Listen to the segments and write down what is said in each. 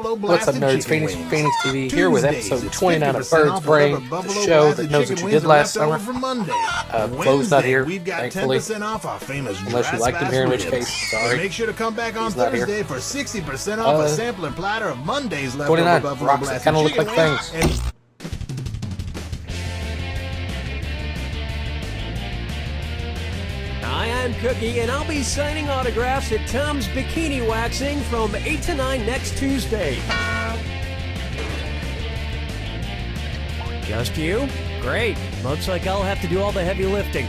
buffalo What's up, blasted nerds? chicken Phoenix wings. TV here with Tuesdays, episode it's 29 of 50% Bird's off Brain, whatever buffalo the show that blasted knows what chicken you wings did are last left over summer. from Monday. Flo's not here, We've got thankfully. 10% off our famous Unless you like them here, in which ribs. case, sorry. Make sure to come back on He's not here. Thursday for 60% off a sampler platter of Monday's leftover 29 buffalo rocks that blasted kind of look chicken like wings. things. Hi, I'm Cookie, and I'll be signing autographs at Tom's Bikini Waxing from 8 to 9 next Tuesday. Just you? Great. Looks like I'll have to do all the heavy lifting.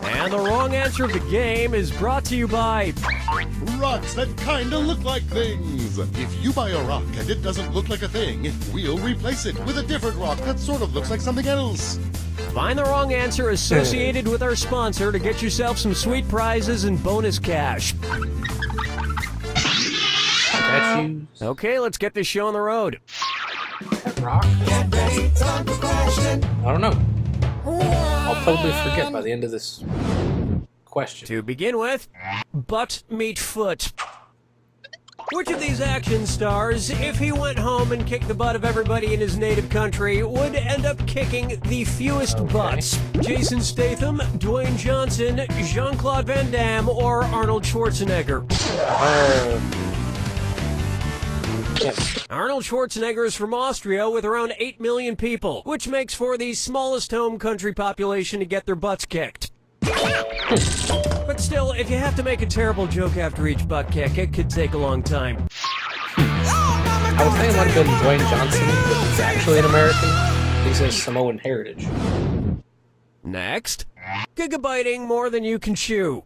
And the wrong answer of the game is brought to you by... Rocks that kinda look like things. If you buy a rock and it doesn't look like a thing, we'll replace it with a different rock that sort of looks like something else. Find the wrong answer associated with our sponsor to get yourself some sweet prizes and bonus cash. Statues. Okay, let's get this show on the road. Rock? I don't know. I'll totally forget by the end of this question. To begin with, butt meet foot. Which of these action stars, if he went home and kicked the butt of everybody in his native country, would end up kicking the fewest butts? Jason Statham, Dwayne Johnson, Jean-Claude Van Damme, or Arnold Schwarzenegger? Yes. Arnold Schwarzenegger is from Austria with around 8 million people, which makes for the smallest home country population to get their butts kicked. But still, if you have to make a terrible joke after each butt kick, it could take a long time. I would think it might have been Dwayne Johnson, but he's actually an American. He says Samoan heritage. Next, gigabyting more than you can chew.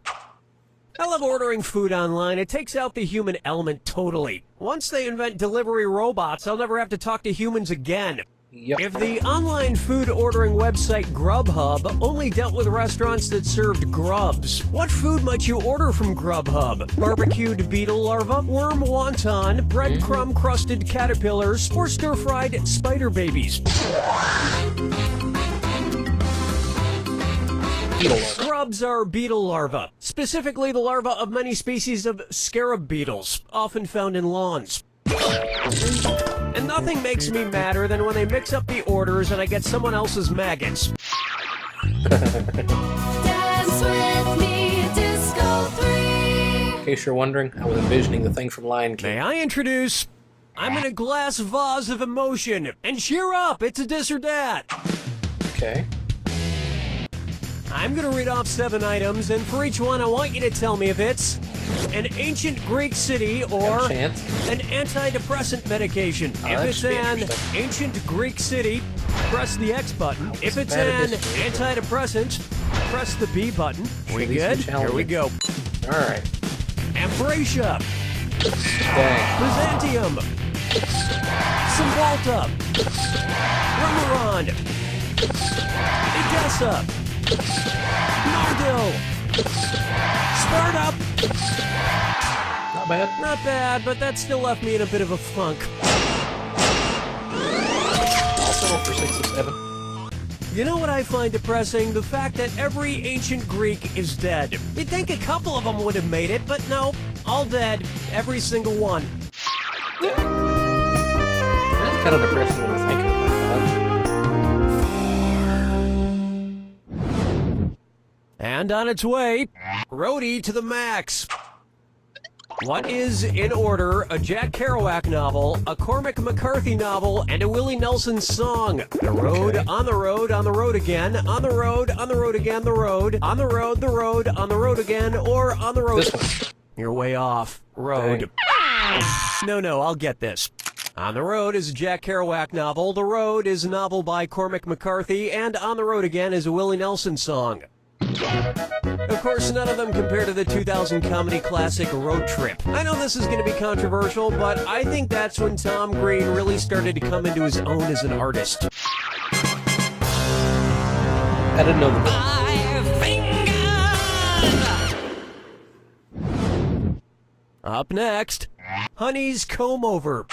I love ordering food online. It takes out the human element totally. Once they invent delivery robots, I'll never have to talk to humans again. Yep. If the online food ordering website Grubhub only dealt with restaurants that served grubs, what food might you order from Grubhub? Barbecued beetle larvae, worm wonton, breadcrumb crusted caterpillars, or stir-fried spider babies? Grubs are beetle larvae, specifically the larvae of many species of scarab beetles, often found in lawns. And nothing makes me madder than when they mix up the orders and I get someone else's maggots. Dance with me, Disco 3. In case you're wondering, I was envisioning the thing from Lion King. May I introduce... I'm in a glass vase of emotion, and cheer up, it's a this or that. Okay. I'm gonna read off 7 items, and for each one I want you to tell me if it's an ancient Greek city or Chance. an antidepressant medication. Oh, If that it's should be an interesting. ancient Greek city, press the X button. If it's bad an addition. antidepressant, press the B button. We these good? be Here we go. Alright. Ambrosia, Dang. Byzantium, Cymbalta, Remeron, Edessa, Nardil, Sparta. Not bad. Not bad, but that still left me in a bit of a funk. I'll settle for 6 or 7. You know what I find depressing? The fact that every ancient Greek is dead. You'd think a couple of them would have made it, but no, all dead. Every single one. That's kind of depressing when you think about that. And on its way, Roadie to the max. What is, in order, a Jack Kerouac novel, a Cormac McCarthy novel, and a Willie Nelson song? The road, Okay. on the road, on the road again, on the road again, the road, on the road, on the road again, or on the road. This one. You're way off. Road. No, I'll get this. On the Road is a Jack Kerouac novel, The Road is a novel by Cormac McCarthy, and On the Road Again is a Willie Nelson song. Of course, none of them compare to the 2000 comedy classic Road Trip. I know this is going to be controversial, but I think that's when Tom Green really started to come into his own as an artist. I didn't know the Up next, Honey's Comb Over.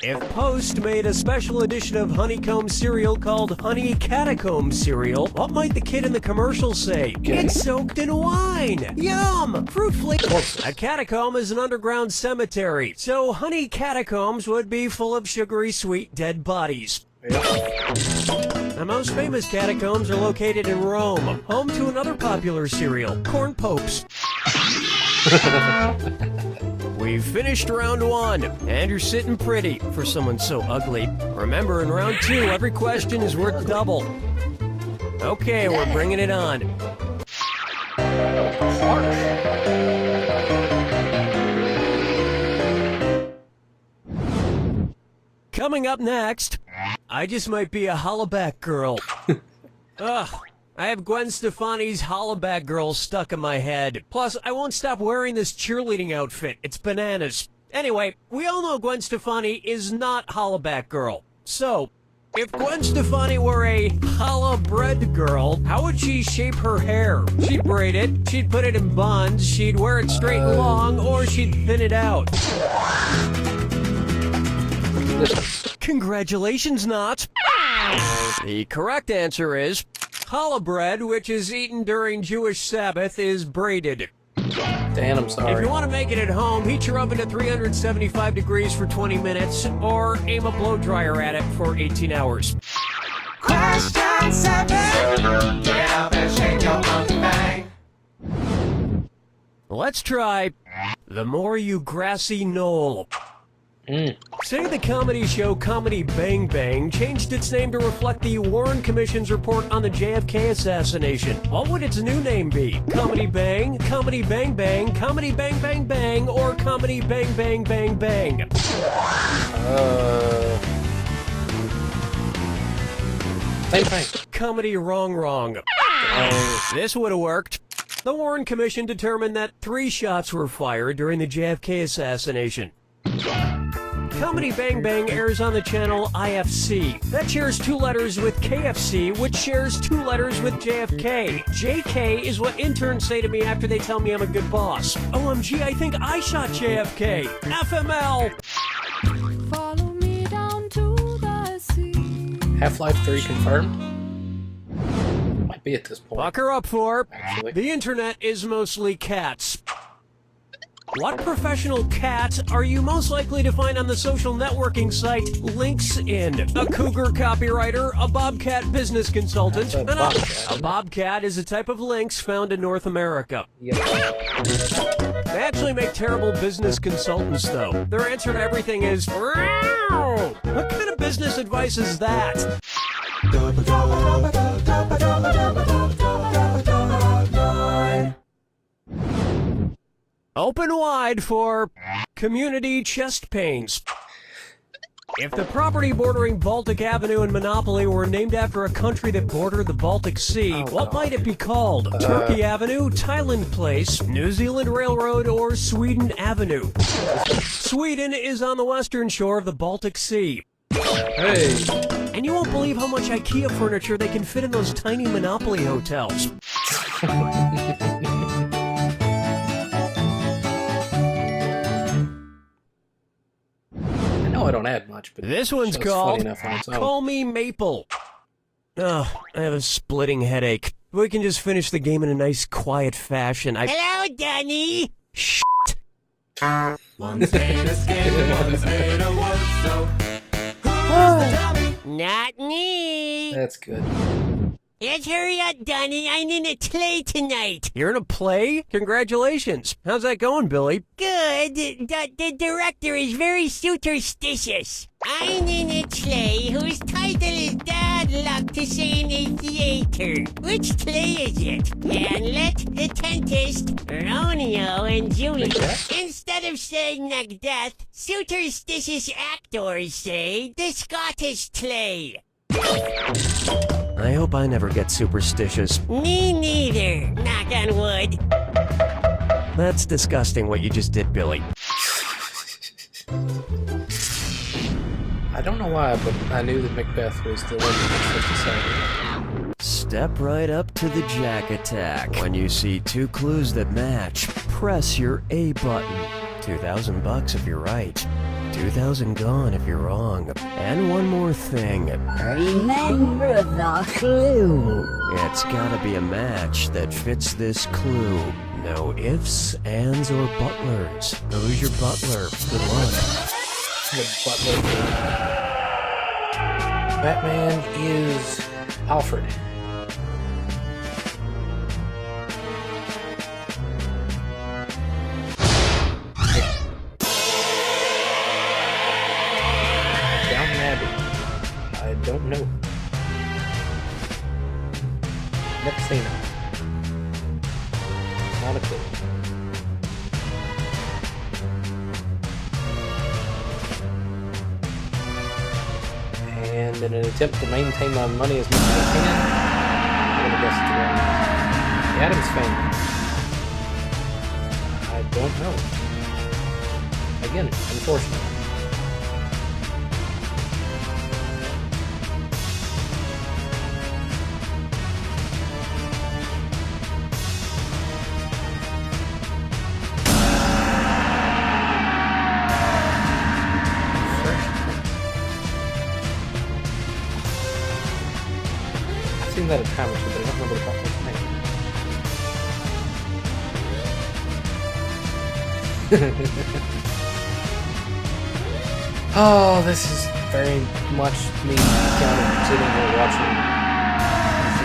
If Post made a special edition of honeycomb cereal called Honey Catacomb cereal, what might the kid in the commercial say? It's soaked in wine! Yum! Fruit flavors. A catacomb is an underground cemetery, so honey catacombs would be full of sugary sweet dead bodies. The most famous catacombs are located in Rome, home to another popular cereal, Corn Popes. We've finished round 1, and you're sitting pretty for someone so ugly. Remember, in round 2, every question is worth double. Okay, we're bringing it on. Coming up next, I just might be a hollaback girl. Ugh. I have Gwen Stefani's Hollaback Girl stuck in my head. Plus, I won't stop wearing this cheerleading outfit. It's bananas. Anyway, we all know Gwen Stefani is not Hollaback Girl. So, if Gwen Stefani were a Challah Bread girl, how would she shape her hair? She'd braid it, she'd put it in buns, she'd wear it straight and long, or she'd thin it out. Congratulations, Knots. The correct answer is Challah bread, which is eaten during Jewish Sabbath, is braided. Dan, I'm sorry. If you want to make it at home, heat your oven to 375 degrees for 20 minutes, or aim a blow dryer at it for 18 hours. Question 7. Get up and shake your monkey bang. Let's try The More You Grassy Knoll. Say the comedy show Comedy Bang Bang changed its name to reflect the Warren Commission's report on the JFK assassination. What would its new name be? Comedy Bang, Comedy Bang Bang, Comedy Bang Bang Bang, or Comedy Bang Bang Bang Bang? Same thing. Comedy Wrong. This would have worked. The Warren Commission determined that 3 shots were fired during the JFK assassination. Comedy Bang Bang airs on the channel IFC. That shares 2 letters with KFC, which shares 2 letters with JFK. JK is what interns say to me after they tell me I'm a good boss. OMG, I think I shot JFK. FML! Follow me down to the sea. Half-Life 3 confirmed? Might be at this point. Bucker up for. Actually. The internet is mostly cats. What professional cat are you most likely to find on the social networking site LinkedIn? A cougar copywriter, a bobcat business consultant. That's a bobcat. A bobcat is a type of lynx found in North America. Yeah. They actually make terrible business consultants, though. Their answer to everything is, "Meow." What kind of business advice is that? Open wide for community chest pains. If the property bordering Baltic Avenue and Monopoly were named after a country that bordered the Baltic Sea, what might it be called? Turkey Avenue, Thailand Place, New Zealand Railroad, or Sweden Avenue? Sweden is on the western shore of the Baltic Sea. Hey. And you won't believe how much IKEA furniture they can fit in those tiny Monopoly hotels. I don't add much, but This one's it's called funny enough on its own. Call Me Maple. Ugh, I have a splitting headache. We can just finish the game in a nice, quiet fashion. Hello, Danny! Shh. One's made of skin, one's made of wood, so who's the dummy? Not me! That's good. Let's hurry up, Danny. I'm in a play tonight. You're in a play? Congratulations. How's that going, Billy? Good. The director is very superstitious. I'm in a play whose title is Bad Luck to Say in a Theater. Which play is it? Hamlet, The Tempest, Romeo and Juliet. Instead of saying Macbeth, superstitious actors say the Scottish play. I hope I never get superstitious. Me neither. Knock on wood. That's disgusting what you just did, Billy. I don't know why, but I knew that Macbeth was the one that was supposed to say. Step right up to the Jack Attack. When you see 2 clues that match, press your A button. $2,000 if you're right. 2,000 gone if you're wrong. And one more thing. Remember the clue. It's gotta be a match that fits this clue. No ifs, ands, or butlers. Who's your butler? Good luck. The butler. Batman is Alfred. Downton Abbey. I don't know. Never seen it. Not a clue. And in an attempt to maintain my money as much as I can, I'm gonna guess it's wrong. The Addams Family. I don't know. Again, unfortunately. I've seen that a time or two, but I don't remember the proper name. Oh, this is very much me kind of sitting here watching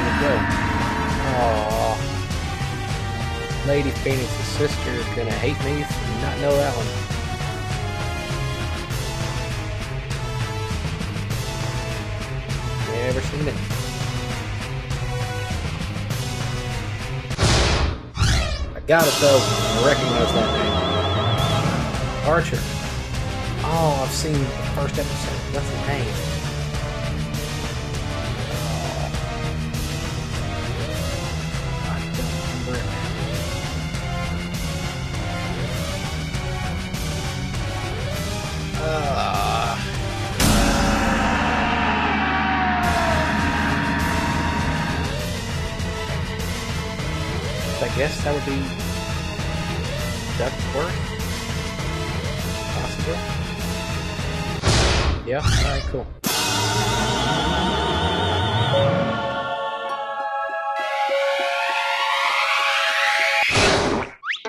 it go. Oh, Lady Phoenix's sister is gonna hate me for not know that one. Never seen it. I got it though. I recognize that name. Archer. Oh, I've seen the first episode. What's his name? I don't remember it. I guess that would be Duckworth? Possibly? Yeah? Alright, cool.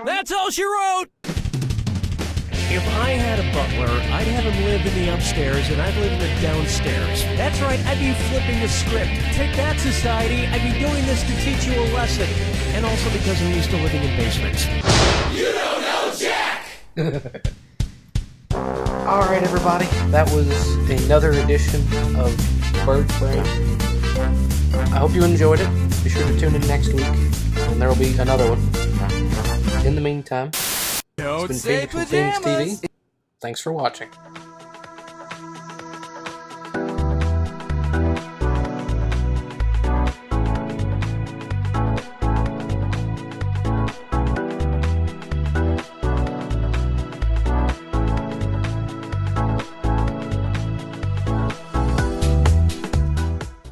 That's all she wrote! If I had a butler, I'd have him live in the upstairs and I'd live in the downstairs. That's right, I'd be flipping the script. Take that, society. I'd be doing this to teach you a lesson. And also because I'm used to living in basements. You don't know Jack! Alright, everybody. That was another edition of Bird's Brain. I hope you enjoyed it. Be sure to tune in next week, and there will be another one. In the meantime, Don't it's been say Phoenix from Phoenix pajamas. TV. Thanks for watching.